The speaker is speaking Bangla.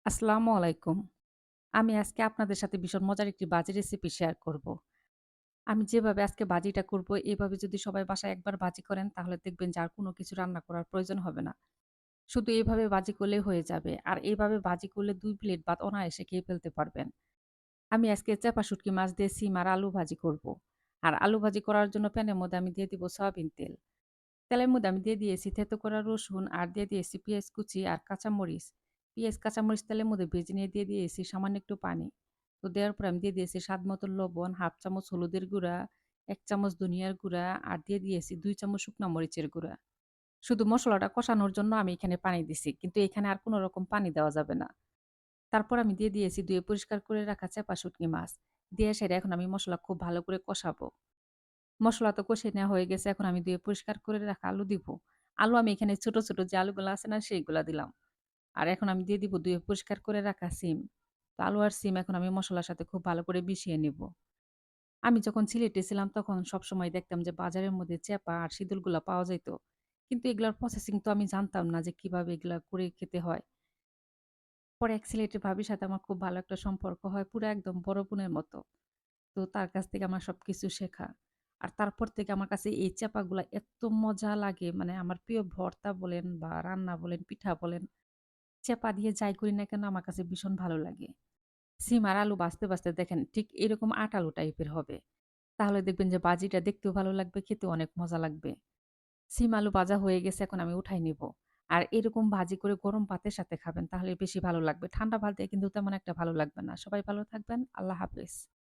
আসসালামু আলাইকুম। আমি আজকে আপনাদের সাথে ভীষণ মজার একটি বাজি রেসিপি শেয়ার করব। আমি যেভাবে আজকে বাজিটা করব, এভাবে যদি সবাই বাসায় একবার বাজি করেন তাহলে দেখবেন যে আর কোনো কিছু রান্না করার প্রয়োজন হবে না। শুধু এভাবে বাজি করলেই হয়ে যাবে। আর এভাবে বাজি করলে ২ প্লেট ভাত অনায়াসে খেয়ে ফেলতে পারবেন। আমি আজকে চাপা শুটকি মাছ দিয়ে সিম আর আলু ভাজি করব। আর আলু ভাজি করার জন্য প্যানের মধ্যে আমি দিয়ে দিব সয়াবিন তেল। তেলের মধ্যে আমি দিয়ে দিয়েছি থেতো করা রসুন আর দিয়ে দিয়েছি পেঁয়াজ কুচি আর কাঁচামরিচ। পেঁয়াজ, কাঁচামরিচ তেলের মধ্যে ভেজে নিয়ে দিয়ে দিয়েছি সামান্য একটু পানি। তো দেওয়ার পর আমি দিয়ে দিয়েছি স্বাদ মতো লবণ, 1/2 চামচ হলুদের গুঁড়া, ১ চামচ ধনিয়ার গুঁড়া আর দিয়ে দিয়েছি ২ চামচ শুকনা মরিচের গুঁড়া। শুধু মসলাটা কষানোর জন্য আমি এখানে পানি দিছি। কিন্তু এখানে আর কোন রকম পানি দেওয়া যাবে না। তারপর আমি দিয়ে দিয়েছি ধুয়ে পরিষ্কার করে রাখা চেপা শুটকি মাছ। দিয়ে সেটা এখন আমি মসলা খুব ভালো করে কষাবো। মসলা তো কষিয়ে নেওয়া হয়ে গেছে। এখন আমি ধুয়ে পরিষ্কার করে রাখা আলু দিব। আলু আমি এখানে ছোট, ছোট যে আলুগুলা আছে না সেইগুলা দিলাম। আর এখন আমি দিয়ে দিব ধুয়ে পরিষ্কার করে রাখা সিম। তো আলু আর সিম এখন আমি মসলার সাথে খুব ভালো করে মিশিয়ে নিব। আমি যখন সিলেটে ছিলাম তখন সবসময় দেখতাম যে বাজারের মধ্যে চেপা আর সিদুলগুলা পাওয়া যাইত। কিন্তু এগুলার প্রসেসিং তো আমি জানতাম না যে কিভাবে এগুলা করে খেতে হয়। পরে এক সিলেটের ভাবির সাথে আমার খুব ভালো একটা সম্পর্ক হয়। পুরা একদম বড় বোনের মতো। তো তার কাছ থেকে আমার সবকিছু শেখা। আর তারপর থেকে আমার কাছে এই চাপাগুলা এত মজা লাগে মানে আমার প্রিয় ভর্তা বলেন বা রান্না বলেন, পিঠা বলেন, চেপা দিয়ে যাই করি না কেন আমার কাছে ভীষণ ভালো লাগে। সিম আর আলু ভাজতে, ভাজতে দেখেন ঠিক এরকম আঁটালো টাইপের হবে। তাহলে দেখবেন যে বাজিটা দেখতেও ভালো লাগবে, খেতেও অনেক মজা লাগবে। সিম আলু ভাজা হয়ে গেছে এখন আমি উঠাই নিব। আর এরকম ভাজি করে গরম ভাতের সাথে খাবেন তাহলে বেশি ভালো লাগবে। ঠান্ডা ভাত দিয়ে কিন্তু তেমন একটা ভালো লাগবে না। সবাই ভালো থাকবেন। আল্লাহ হাফেজ।